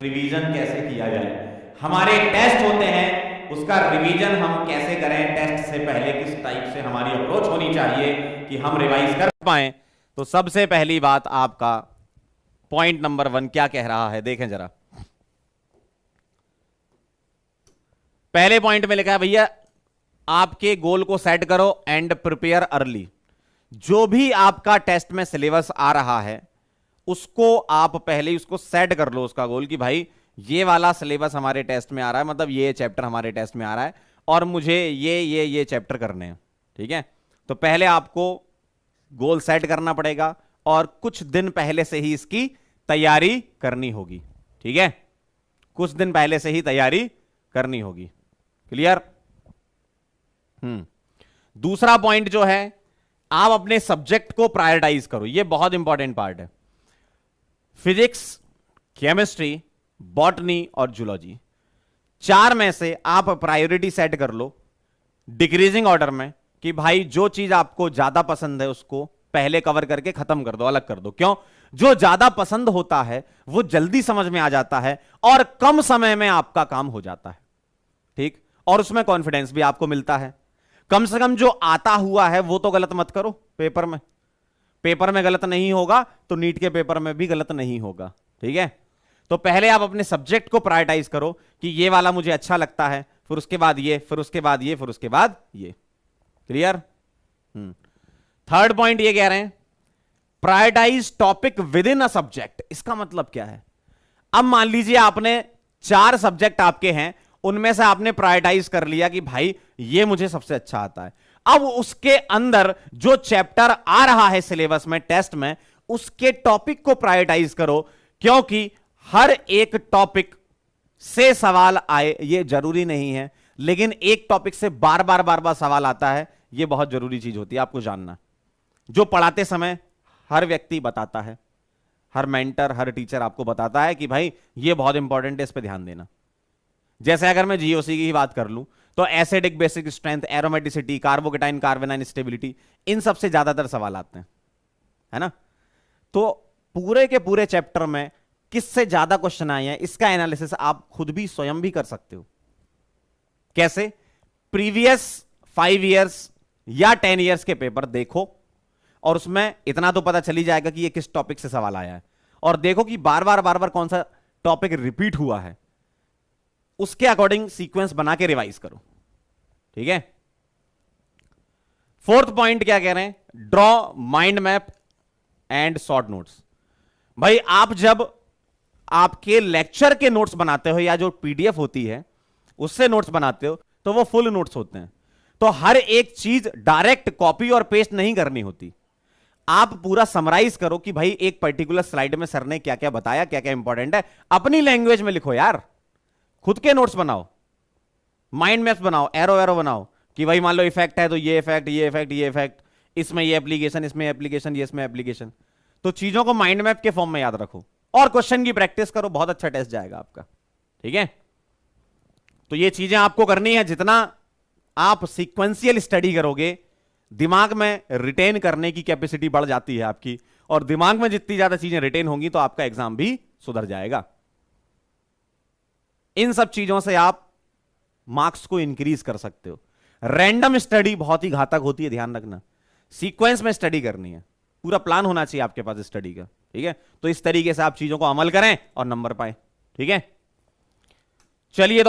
Revision कैसे किया जाए। हमारे टेस्ट होते हैं, उसका रिवीजन हम कैसे करें, टेस्ट से पहले किस टाइप से हमारी अप्रोच होनी चाहिए कि हम रिवाइज कर पाए। तो सबसे पहली बात आपका पॉइंट नंबर 1 क्या कह रहा है, देखें जरा। पहले पॉइंट में लिखा है भैया आपके गोल को सेट करो एंड प्रिपेयर अर्ली। जो भी आपका टेस्ट में सिलेबस आ रहा है उसको आप पहले ही उसको सेट कर लो, उसका गोल कि भाई ये वाला सिलेबस हमारे टेस्ट में आ रहा है, मतलब ये चैप्टर हमारे टेस्ट में आ रहा है और मुझे ये चैप्टर करने हैं। ठीक है, तो पहले आपको गोल सेट करना पड़ेगा और कुछ दिन पहले से ही इसकी तैयारी करनी होगी। ठीक है, कुछ दिन पहले से ही तैयारी करनी होगी। क्लियर? दूसरा पॉइंट जो है, आप अपने सब्जेक्ट को प्रायोरिटाइज करो। यह बहुत इंपॉर्टेंट पार्ट है। फिजिक्स, केमिस्ट्री, बॉटनी और जूलॉजी, 4 में से आप प्रायोरिटी सेट कर लो डिक्रीजिंग ऑर्डर में कि भाई जो चीज आपको ज्यादा पसंद है उसको पहले कवर करके खत्म कर दो, अलग कर दो। क्यों? जो ज्यादा पसंद होता है वो जल्दी समझ में आ जाता है और कम समय में आपका काम हो जाता है। ठीक, और उसमें कॉन्फिडेंस भी आपको मिलता है। कम से कम जो आता हुआ है वो तो गलत मत करो। पेपर में गलत नहीं होगा तो नीट के पेपर में भी गलत नहीं होगा। ठीक है, तो पहले आप अपने सब्जेक्ट को प्रायोरिटाइज करो कि ये वाला मुझे अच्छा लगता है, फिर उसके बाद ये, फिर उसके बाद ये, फिर उसके बाद ये। क्लियर? थर्ड पॉइंट ये कह रहे हैं prioritise topic within a subject. इसका मतलब क्या है? अब मान लीजिए आपने 4 सब्जेक्ट आपके हैं, उनमें से आपने प्रायोरिटाइज कर लिया कि भाई ये मुझे सबसे अच्छा आता है। अब उसके अंदर जो चैप्टर आ रहा है सिलेबस में, टेस्ट में, उसके टॉपिक को प्रायोरिटाइज करो, क्योंकि हर एक टॉपिक से सवाल आए ये जरूरी नहीं है, लेकिन एक टॉपिक से बार बार सवाल आता है, ये बहुत जरूरी चीज होती है आपको जानना। जो पढ़ाते समय हर व्यक्ति बताता है, हर मेंटर, हर टीचर आपको बताता है कि भाई ये बहुत इंपॉर्टेंट है, इस पर ध्यान देना। जैसे अगर मैं जीओसी की ही बात कर लूं तो acidic basic strength, aromaticity, carbocation carbanion stability, इन सबसे ज्यादातर सवाल आते हैं, है ना। तो पूरे के पूरे चैप्टर में किससे ज्यादा क्वेश्चन आए हैं इसका एनालिसिस आप खुद भी स्वयं भी कर सकते हो। कैसे? प्रीवियस 5 इयर्स या 10 इयर्स के पेपर देखो और उसमें इतना तो पता चली जाएगा कि ये किस टॉपिक से सवाल आया है, और देखो कि बार बार कौन सा टॉपिक रिपीट हुआ है, उसके अकॉर्डिंग सीक्वेंस बना के रिवाइज करो। ठीक है। फोर्थ पॉइंट क्या कह रहे हैं? Draw mind map and short notes. भाई आप जब आपके लेक्चर के नोट्स बनाते हो या जो पीडीएफ होती है उससे नोट्स बनाते हो तो वो फुल नोट्स होते हैं। तो हर एक चीज डायरेक्ट कॉपी और पेस्ट नहीं करनी होती। आप पूरा समराइज करो कि भाई एक पर्टिकुलर स्लाइड में सर ने क्या क्या बताया, क्या क्या इंपॉर्टेंट है, अपनी लैंग्वेज में लिखो यार। खुद के नोट्स बनाओ, माइंड मैप्स बनाओ, एरो बनाओ कि भाई मान लो इफेक्ट है तो ये इफेक्ट, ये इफेक्ट, ये इफेक्ट, इसमें ये एप्लीकेशन, इसमें एप्लीकेशन, ये इसमें एप्लीकेशन। तो चीजों को माइंड मैप के फॉर्म में याद रखो और क्वेश्चन की प्रैक्टिस करो, बहुत अच्छा टेस्ट जाएगा आपका। ठीक है, तो ये चीजें आपको करनी है। जितना आप सीक्वेंशियल स्टडी करोगे दिमाग में रिटेन करने की कैपेसिटी बढ़ जाती है आपकी, और दिमाग में जितनी ज्यादा चीजें रिटेन होंगी तो आपका एग्जाम भी सुधर जाएगा। इन सब चीजों से आप मार्क्स को इंक्रीज कर सकते हो। रैंडम स्टडी बहुत ही घातक होती है, ध्यान रखना। सीक्वेंस में स्टडी करनी है, पूरा प्लान होना चाहिए आपके पास स्टडी का। ठीक है, तो इस तरीके से आप चीजों को अमल करें और नंबर पाएं। ठीक है, चलिए तो